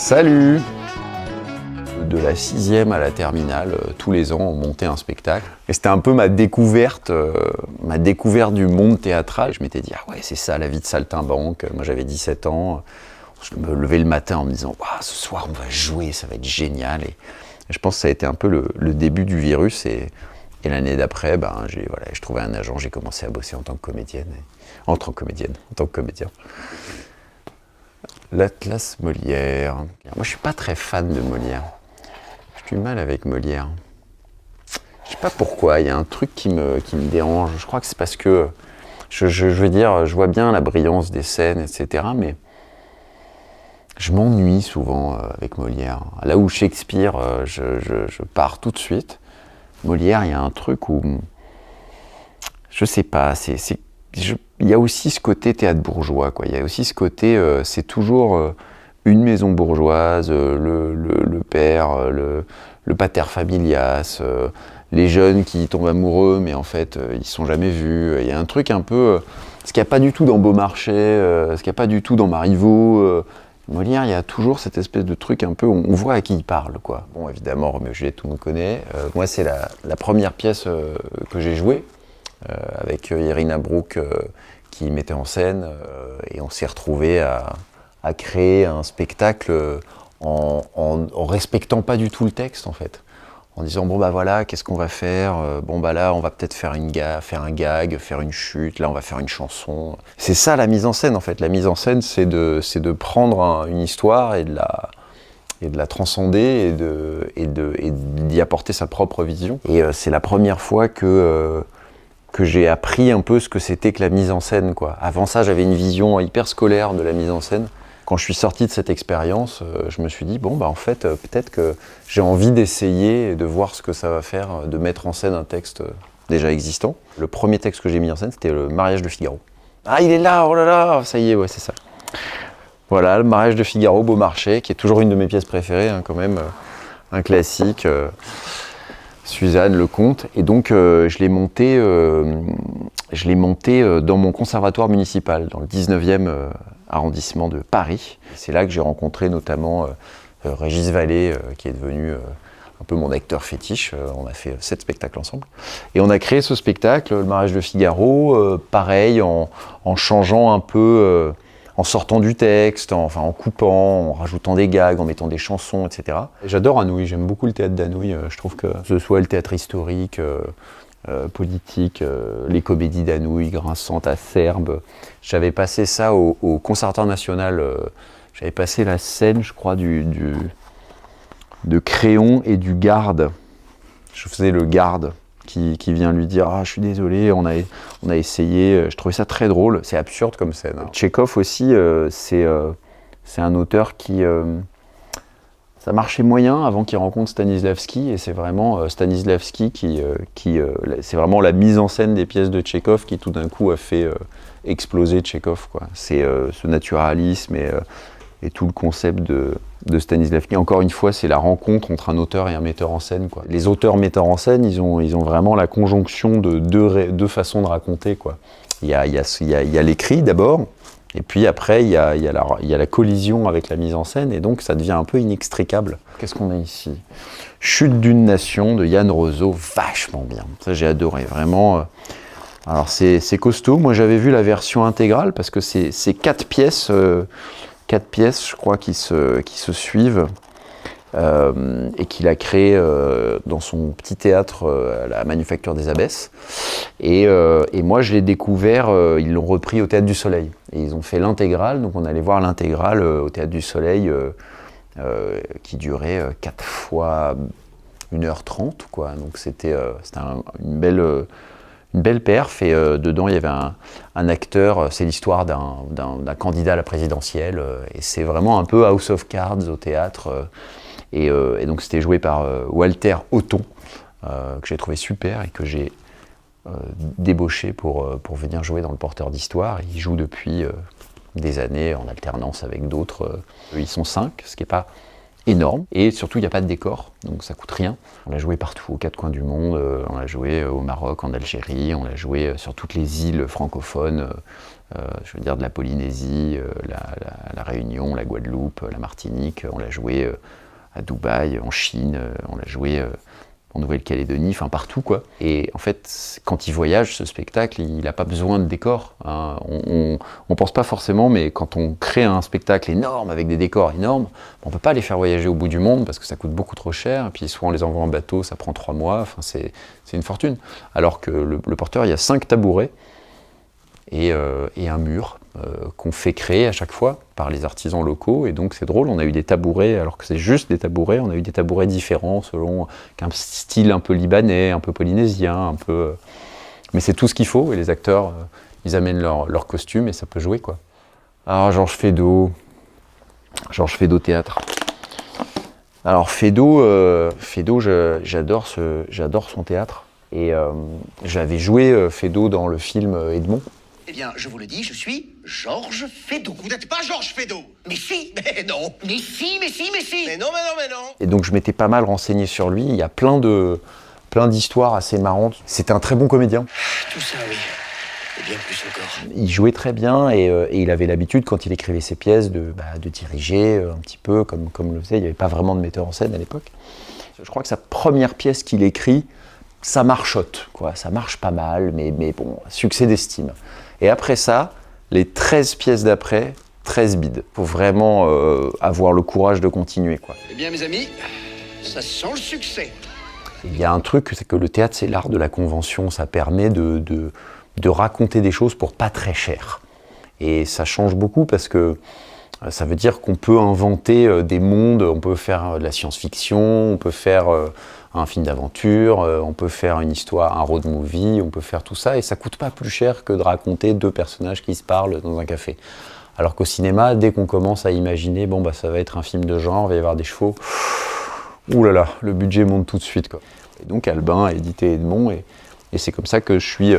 Salut! De la 6e à la terminale, tous les ans, on montait un spectacle. Et c'était un peu ma découverte du monde théâtral. Je m'étais dit, ah ouais, c'est ça la vie de saltimbanque. Moi, j'avais 17 ans. Je me levais le matin en me disant, waouh, ce soir, on va jouer, ça va être génial. Et je pense que ça a été un peu le début du virus. Et l'année d'après, je trouvais un agent, j'ai commencé à bosser en tant que comédienne. En tant que comédien. L'Atlas Molière. Moi, je suis pas très fan de Molière. J'ai du mal avec Molière. Je sais pas pourquoi, il y a un truc qui me dérange. Je crois que c'est parce que, je veux dire, je vois bien la brillance des scènes, etc. Mais je m'ennuie souvent avec Molière. Là où Shakespeare, je pars tout de suite. Molière, il y a un truc où, je sais pas, il y a aussi ce côté théâtre bourgeois, quoi. Il y a aussi ce côté, c'est toujours une maison bourgeoise, le père, le pater familias, les jeunes qui tombent amoureux, mais en fait, ils se sont jamais vus. Il y a un truc un peu, ce qu'il n'y a pas du tout dans Beaumarchais, ce qu'il n'y a pas du tout dans Marivaux. Molière, il y a toujours cette espèce de truc un peu, on voit à qui il parle, quoi. Bon, évidemment, Roméo et Juliette, tout le monde connaît. Moi, c'est la première pièce que j'ai jouée, avec Irina Brouk qui mettait en scène, et on s'est retrouvés à créer un spectacle en respectant pas du tout le texte, en fait. En disant, bon bah voilà, qu'est-ce qu'on va faire? Bon bah là, on va peut-être faire un gag, faire une chute, là on va faire une chanson. C'est ça la mise en scène, en fait. La mise en scène, c'est de prendre une histoire et de la transcender et d'y apporter sa propre vision. Et c'est la première fois que j'ai appris un peu ce que c'était que la mise en scène, quoi. Avant ça, j'avais une vision hyper scolaire de la mise en scène. Quand je suis sorti de cette expérience, je me suis dit, bon, bah en fait, peut-être que j'ai envie d'essayer et de voir ce que ça va faire, de mettre en scène un texte déjà existant. Le premier texte que j'ai mis en scène, c'était le mariage de Figaro. Ah, il est là, oh là là, ça y est, ouais, c'est ça. Voilà, le mariage de Figaro, Beaumarchais, qui est toujours une de mes pièces préférées, hein, quand même, un classique. Suzanne Lecomte, et donc je l'ai monté dans mon conservatoire municipal, dans le 19e arrondissement de Paris. C'est là que j'ai rencontré notamment Régis Vallée, qui est devenu un peu mon acteur fétiche. On a fait 7 spectacles ensemble. Et on a créé ce spectacle, Le mariage de Figaro, pareil, en changeant un peu, en sortant du texte, en coupant, en rajoutant des gags, en mettant des chansons, etc. J'adore Anouilh, j'aime beaucoup le théâtre d'Anouilh. Je trouve que ce soit le théâtre historique, politique, les comédies d'Anouilh, Grinçante, Acerbe. J'avais passé ça au Conservatoire national. J'avais passé la scène, je crois, de Créon et du garde. Je faisais le garde qui vient lui dire « Ah, je suis désolé, on a essayé ». Je trouvais ça très drôle. C'est absurde comme scène. Tchekhov aussi, c'est un auteur qui... ça marchait moyen avant qu'il rencontre Stanislavski, et c'est vraiment Stanislavski c'est vraiment la mise en scène des pièces de Tchekhov qui tout d'un coup a fait exploser Tchekhov, quoi. C'est ce naturalisme et tout le concept de Stanislavski. Encore une fois, c'est la rencontre entre un auteur et un metteur en scène, quoi. Les auteurs-metteurs en scène, ils ont vraiment la conjonction de deux façons de raconter, quoi. Il y a l'écrit d'abord, et puis après, il y a la collision avec la mise en scène, et donc ça devient un peu inextricable. Qu'est-ce qu'on a ici? Chute d'une nation de Yann Roseau, vachement bien. Ça, j'ai adoré, vraiment. Alors, c'est costaud. Moi, j'avais vu la version intégrale, parce que c'est 4 pièces, je crois, qui se suivent, et qu'il a créé dans son petit théâtre à la Manufacture des Abbesses. Et moi, je l'ai découvert, ils l'ont repris au Théâtre du Soleil. Et ils ont fait l'intégrale, donc on allait voir l'intégrale au Théâtre du Soleil, qui durait 4 fois 1h30, quoi. Donc c'était une belle perf, et dedans il y avait un acteur, c'est l'histoire d'un candidat à la présidentielle, et c'est vraiment un peu House of Cards au théâtre, et donc c'était joué par Walter Othon, que j'ai trouvé super et que j'ai débauché pour venir jouer dans Le Porteur d'Histoire. Il joue depuis des années en alternance avec d'autres. Ils sont 5, ce qui n'est pas énorme, et surtout il n'y a pas de décor, donc ça coûte rien. On l'a joué partout, aux quatre coins du monde, on l'a joué au Maroc, en Algérie, on l'a joué sur toutes les îles francophones, je veux dire de la Polynésie, la Réunion, la Guadeloupe, la Martinique, on l'a joué à Dubaï, en Chine, on l'a joué en Nouvelle-Calédonie, enfin partout quoi. Et en fait, quand il voyage, ce spectacle, il n'a pas besoin de décors. Hein. On pense pas forcément, mais quand on crée un spectacle énorme avec des décors énormes, on peut pas les faire voyager au bout du monde parce que ça coûte beaucoup trop cher. Et puis soit on les envoie en bateau, ça prend 3 mois. Enfin, c'est une fortune. Alors que le porteur, il y a 5 tabourets et un mur qu'on fait créer à chaque fois par les artisans locaux, et donc c'est drôle, on a eu des tabourets, alors que c'est juste des tabourets, on a eu des tabourets différents selon un style un peu libanais, un peu polynésien, un peu... Mais c'est tout ce qu'il faut, et les acteurs, ils amènent leur costume et ça peut jouer quoi. Alors Georges Feydeau théâtre. Alors Feydeau, j'adore son théâtre, et j'avais joué Feydeau dans le film Edmond. Eh bien, je vous le dis, je suis Georges Feydeau. Vous n'êtes pas Georges Feydeau. Mais si, mais non. Mais si. Mais non. Et donc je m'étais pas mal renseigné sur lui. Il y a plein d'histoires assez marrantes. C'était un très bon comédien. Tout ça, oui. Et bien plus encore. Il jouait très bien, et il avait l'habitude, quand il écrivait ses pièces, de diriger un petit peu, comme le faisait. Il n'y avait pas vraiment de metteur en scène à l'époque. Je crois que sa première pièce qu'il écrit, ça marchote, quoi. Ça marche pas mal, mais bon, succès d'estime. Et après ça, les 13 pièces d'après, 13 bides. Faut vraiment avoir le courage de continuer, quoi. Eh bien, mes amis, ça sent le succès. Il y a un truc, c'est que le théâtre, c'est l'art de la convention. Ça permet de raconter des choses pour pas très cher. Et ça change beaucoup parce que ça veut dire qu'on peut inventer des mondes, on peut faire de la science-fiction, on peut faire un film d'aventure, on peut faire une histoire, un road movie, on peut faire tout ça, et ça coûte pas plus cher que de raconter 2 personnages qui se parlent dans un café. Alors qu'au cinéma, dès qu'on commence à imaginer, bon bah ça va être un film de genre, il va y avoir des chevaux, ouh là là, le budget monte tout de suite quoi. Et donc Albin a édité Edmond, et c'est comme ça que je suis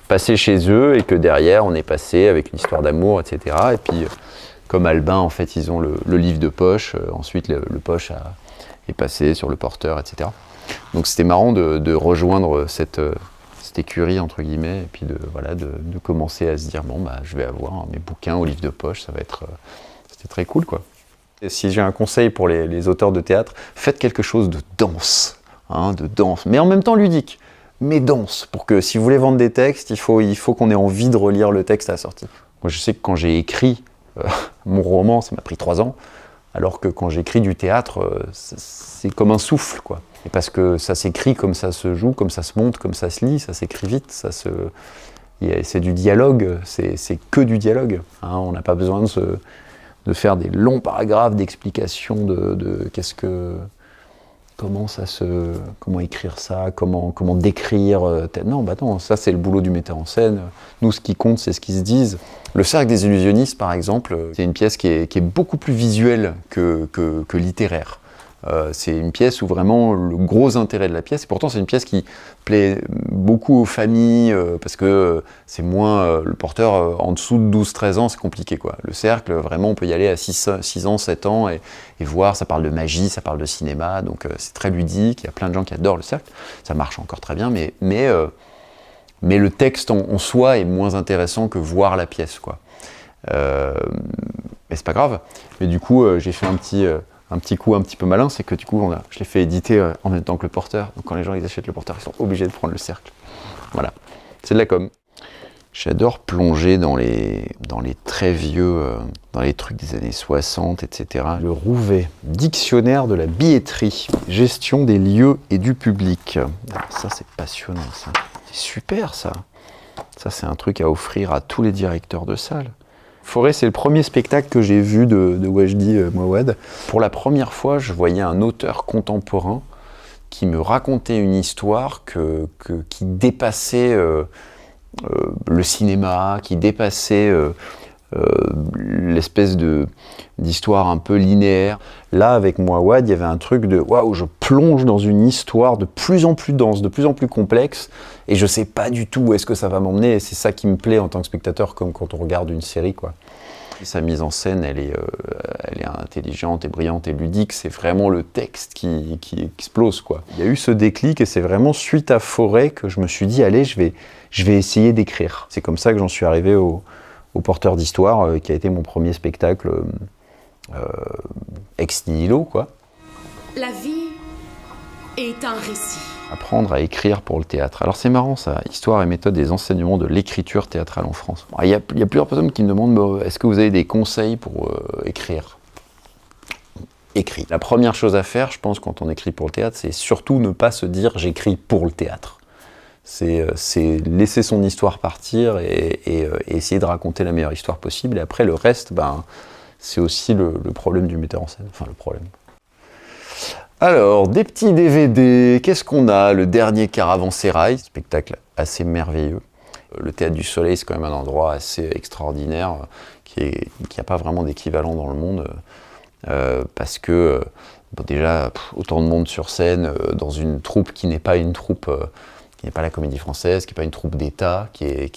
passé chez eux, et que derrière on est passé avec une histoire d'amour, etc. Et puis comme Albin, en fait, ils ont le livre de poche, ensuite le poche est passé sur le porteur, etc. Donc c'était marrant de rejoindre cette écurie, entre guillemets, et puis de commencer à se dire, bon, bah, je vais avoir mes bouquins au livre de poche, ça va être... C'était très cool, quoi. Et si j'ai un conseil pour les auteurs de théâtre, faites quelque chose de dense, mais en même temps ludique, mais dense, pour que si vous voulez vendre des textes, il faut qu'on ait envie de relire le texte à la sortie. Moi, je sais que quand j'ai écrit mon roman, ça m'a pris 3 ans, alors que quand j'écris du théâtre, c'est comme un souffle, quoi. Et parce que ça s'écrit comme ça se joue, comme ça se monte, comme ça se lit, ça s'écrit vite, c'est du dialogue, c'est que du dialogue. Hein. On n'a pas besoin de faire des longs paragraphes d'explications de comment écrire ça, comment décrire. Non, ça c'est le boulot du metteur en scène. Nous, ce qui compte, c'est ce qu'ils se disent. Le Cercle des illusionnistes, par exemple, c'est une pièce qui est beaucoup plus visuelle que littéraire. C'est une pièce où vraiment le gros intérêt de la pièce, et pourtant c'est une pièce qui plaît beaucoup aux familles, parce que c'est moins le porteur en dessous de 12-13 ans, c'est compliqué quoi. Le cercle, vraiment on peut y aller à 6 ans, 7 ans et voir, ça parle de magie, ça parle de cinéma, donc c'est très ludique, il y a plein de gens qui adorent le cercle, ça marche encore très bien, mais le texte en soi est moins intéressant que voir la pièce quoi. Mais c'est pas grave, mais du coup j'ai fait un petit coup un petit peu malin, c'est que du coup je l'ai fait éditer en même temps que le porteur. Donc quand les gens ils achètent le porteur, ils sont obligés de prendre le cercle. Voilà, c'est de la com. J'adore plonger dans les très vieux, dans les trucs des années 60, etc. Le Rouvet, dictionnaire de la billetterie, gestion des lieux et du public. Alors ça c'est passionnant ça, c'est super ça. Ça c'est un truc à offrir à tous les directeurs de salle. Forêt, c'est le premier spectacle que j'ai vu de Wajdi Mouawad. Pour la première fois, je voyais un auteur contemporain qui me racontait une histoire qui dépassait le cinéma, qui dépassait l'espèce d'histoire un peu linéaire. Là, avec Mouawad, il y avait un truc de waouh, je plonge dans une histoire de plus en plus dense, de plus en plus complexe, et je sais pas du tout où est-ce que ça va m'emmener, et c'est ça qui me plaît en tant que spectateur, comme quand on regarde une série, quoi. Sa mise en scène, elle est intelligente et brillante et ludique. C'est vraiment le texte qui explose, quoi. Il y a eu ce déclic et c'est vraiment suite à Forêt que je me suis dit, allez, je vais essayer d'écrire. C'est comme ça que j'en suis arrivé au Porteur d'Histoire, qui a été mon premier spectacle ex nihilo, quoi. La vie est un récit. Apprendre à écrire pour le théâtre. Alors c'est marrant ça, Histoire et méthode des enseignements de l'écriture théâtrale en France. Il y a plusieurs personnes qui me demandent, est-ce que vous avez des conseils pour écrire ? Écrit. La première chose à faire, je pense, quand on écrit pour le théâtre, c'est surtout ne pas se dire « j'écris pour le théâtre ». C'est laisser son histoire partir et essayer de raconter la meilleure histoire possible. Et après, le reste, c'est aussi le problème du metteur en scène. Enfin, le problème. Alors, des petits DVD, qu'est-ce qu'on a ? Le dernier Caravansérail, spectacle assez merveilleux. Le Théâtre du Soleil, c'est quand même un endroit assez extraordinaire, qui n'a pas vraiment d'équivalent dans le monde, parce que, déjà, autant de monde sur scène, dans une troupe qui n'est pas une troupe, qui n'est pas la Comédie Française, qui n'est pas une troupe d'État, qui est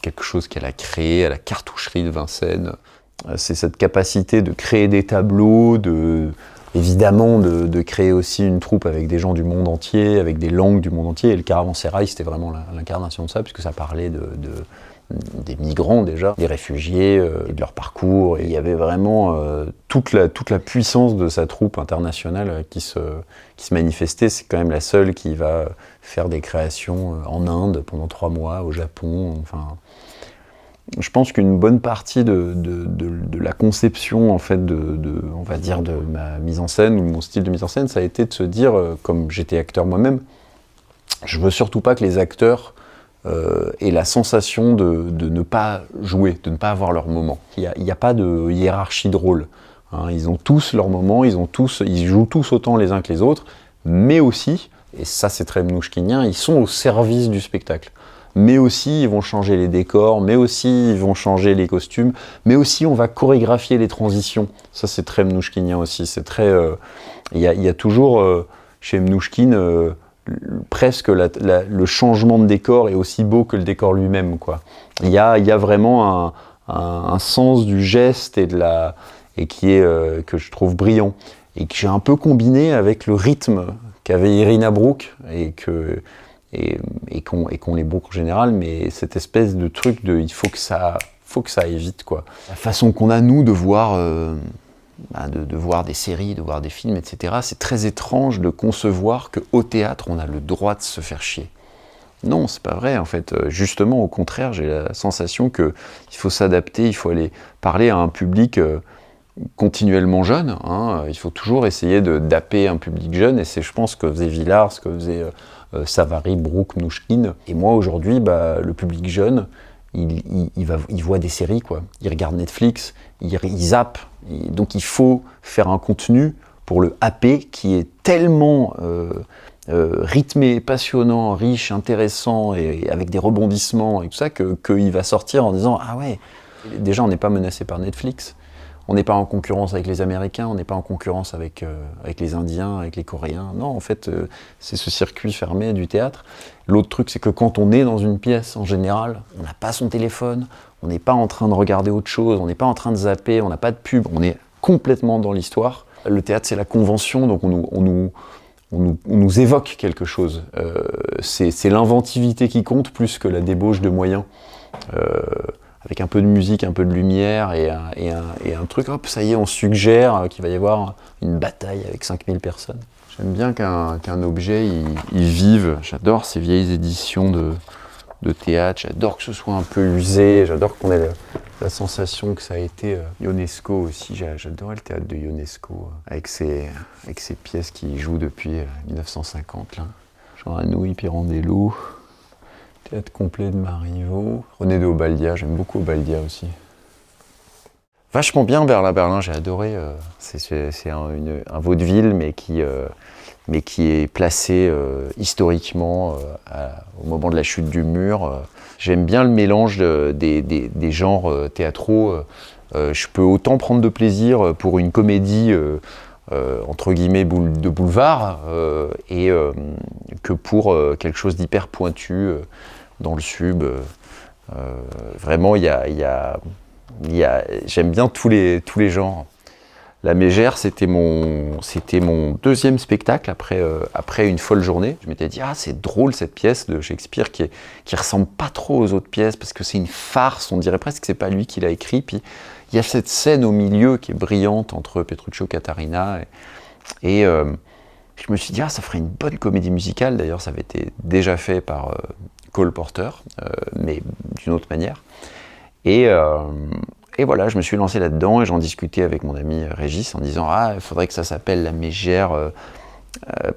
quelque chose qu'elle a créé à la cartoucherie de Vincennes. C'est cette capacité de créer des tableaux, évidemment de créer aussi une troupe avec des gens du monde entier, avec des langues du monde entier. Et le Caravansérail, c'était vraiment l'incarnation de ça, puisque ça parlait des migrants déjà, des réfugiés, et de leur parcours. Et il y avait vraiment toute la puissance de sa troupe internationale qui se manifestait. C'est quand même la seule qui va faire des créations en Inde pendant 3 mois, au Japon, enfin... Je pense qu'une bonne partie de la conception, en fait, on va dire, de ma mise en scène ou de mon style de mise en scène, ça a été de se dire, comme j'étais acteur moi-même, je veux surtout pas que les acteurs aient la sensation de ne pas jouer, de ne pas avoir leur moment. Il n'y a pas de hiérarchie de rôle. Hein. Ils ont tous leur moment, ils jouent tous autant les uns que les autres, mais aussi, et ça c'est très mnouchkinien, ils sont au service du spectacle. Mais aussi, ils vont changer les décors, mais aussi, ils vont changer les costumes, mais aussi, on va chorégraphier les transitions. Ça, c'est très mnouchkinien aussi. C'est très... Il y a toujours, chez Mnouchkine, presque le changement de décor est aussi beau que le décor lui-même, quoi. Il y a vraiment un sens du geste et qui est, que je trouve brillant. Et que j'ai un peu combiné avec le rythme qu'avait Irina Brouk, et qu'on les boucle en général, mais cette espèce de truc il faut que ça aille vite, quoi. La façon qu'on a, nous, de voir des séries, de voir des films, etc., c'est très étrange de concevoir qu'au théâtre, on a le droit de se faire chier. Non, c'est pas vrai, en fait. Justement, au contraire, j'ai la sensation qu'il faut s'adapter, il faut aller parler à un public continuellement jeune, hein. Il faut toujours essayer de dapper un public jeune, et c'est, je pense, ce que faisait Villard, ce que faisait Savary, Brouk, Mnouchkine. Et moi, aujourd'hui, le public jeune, il voit des séries, quoi. Il regarde Netflix, il zappe. Donc il faut faire un contenu pour le happer qui est tellement rythmé, passionnant, riche, intéressant, et avec des rebondissements et tout ça, qu'il va sortir en disant « Ah ouais, déjà on n'est pas menacé par Netflix. On n'est pas en concurrence avec les Américains, on n'est pas en concurrence avec les Indiens, avec les Coréens. Non, en fait, c'est ce circuit fermé du théâtre. L'autre truc, c'est que quand on est dans une pièce, en général, on n'a pas son téléphone, on n'est pas en train de regarder autre chose, on n'est pas en train de zapper, on n'a pas de pub, on est complètement dans l'histoire. Le théâtre, c'est la convention, donc on nous évoque quelque chose. C'est l'inventivité qui compte plus que la débauche de moyens. Avec un peu de musique, un peu de lumière et un truc, hop, ça y est, on suggère qu'il va y avoir une bataille avec 5000 personnes. J'aime bien qu'un objet, il vive. J'adore ces vieilles éditions de théâtre, j'adore que ce soit un peu usé, j'adore qu'on ait la sensation que ça a été Ionesco aussi. J'adorais le théâtre de Ionesco, avec ses pièces qui jouent depuis 1950. Là. Jean Anouilh, Pirandello. Théâtre complet de Marivaux. René de Obaldia, j'aime beaucoup Obaldia aussi. Vachement bien Berlin, j'ai adoré. C'est un vaudeville, mais qui est placé historiquement au moment de la chute du mur. J'aime bien le mélange des genres théâtraux. Je peux autant prendre de plaisir pour une comédie entre guillemets de boulevard que pour quelque chose d'hyper pointu dans le sub. Vraiment, il y a J'aime bien tous les genres. La Mégère, c'était mon deuxième spectacle après Une folle journée. Je m'étais dit, c'est drôle cette pièce de Shakespeare qui ressemble pas trop aux autres pièces parce que c'est une farce, on dirait presque que c'est pas lui qui l'a écrit. Puis il y a cette scène au milieu qui est brillante entre Petruccio et Catarina. Et je me suis dit, ça ferait une bonne comédie musicale. D'ailleurs, ça avait été déjà fait par Cole Porter, mais d'une autre manière. Et voilà, je me suis lancé là-dedans et j'en discutais avec mon ami Régis en disant « il faudrait que ça s'appelle La Mégère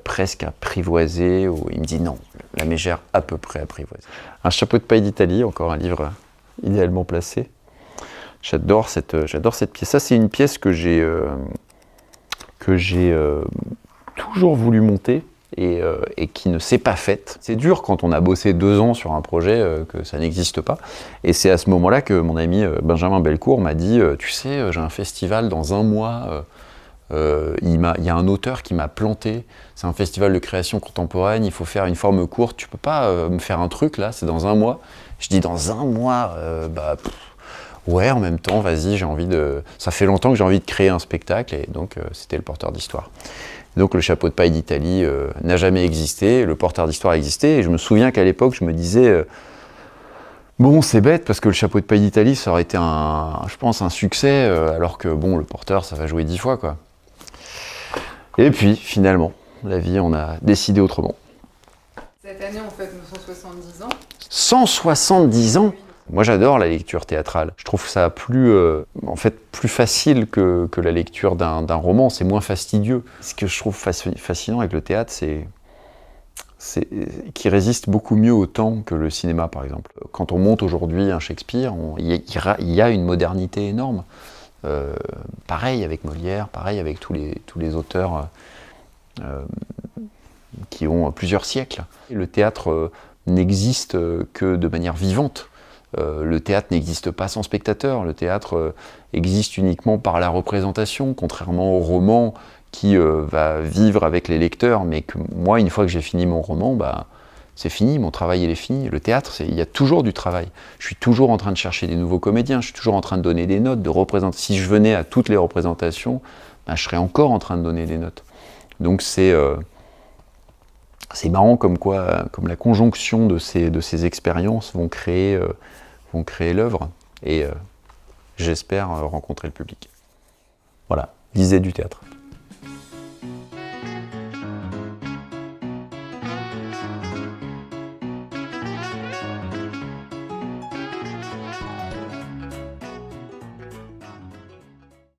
presque apprivoisée ». Il me dit « Non, La Mégère à peu près apprivoisée ». Un chapeau de paille d'Italie, encore un livre idéalement placé. J'adore cette pièce. Ça, c'est une pièce que j'ai toujours voulu monter et qui ne s'est pas faite. C'est dur quand on a bossé 2 ans sur un projet que ça n'existe pas. Et c'est à ce moment-là que mon ami Benjamin Belcourt m'a dit « Tu sais, j'ai un festival dans 1 mois. Il y a un auteur qui m'a planté. C'est un festival de création contemporaine. Il faut faire une forme courte. Tu peux pas me faire un truc là, c'est dans 1 mois. » Je dis « Dans 1 mois ouais, en même temps, vas-y, j'ai envie de... Ça fait longtemps que j'ai envie de créer un spectacle. » Et donc, c'était Le Porteur d'Histoire. Donc le chapeau de paille d'Italie n'a jamais existé, le porteur d'histoire a existé, et je me souviens qu'à l'époque, je me disais, bon, c'est bête, parce que le chapeau de paille d'Italie, ça aurait été, je pense, un succès, alors que, bon, le porteur, ça va jouer 10 fois, quoi. Et puis, finalement, la vie, on a décidé autrement. Cette année, on fête nos 170 ans. 170 ans! Moi, j'adore la lecture théâtrale. Je trouve ça plus facile que la lecture d'un roman. C'est moins fastidieux. Ce que je trouve fascinant avec le théâtre, c'est qu'il résiste beaucoup mieux au temps que le cinéma, par exemple. Quand on monte aujourd'hui un Shakespeare, il y a une modernité énorme. Pareil avec Molière, pareil avec tous les auteurs qui ont plusieurs siècles. Et le théâtre n'existe que de manière vivante. Le théâtre n'existe pas sans spectateur, le théâtre existe uniquement par la représentation, contrairement au roman qui va vivre avec les lecteurs, mais que moi, une fois que j'ai fini mon roman, c'est fini, mon travail il est fini. Le théâtre, il y a toujours du travail. Je suis toujours en train de chercher des nouveaux comédiens, je suis toujours en train de donner des notes, de représenter. Si je venais à toutes les représentations, je serais encore en train de donner des notes. Donc c'est marrant comme la conjonction de ces expériences vont créer l'œuvre et j'espère rencontrer le public. Voilà, lisez du théâtre.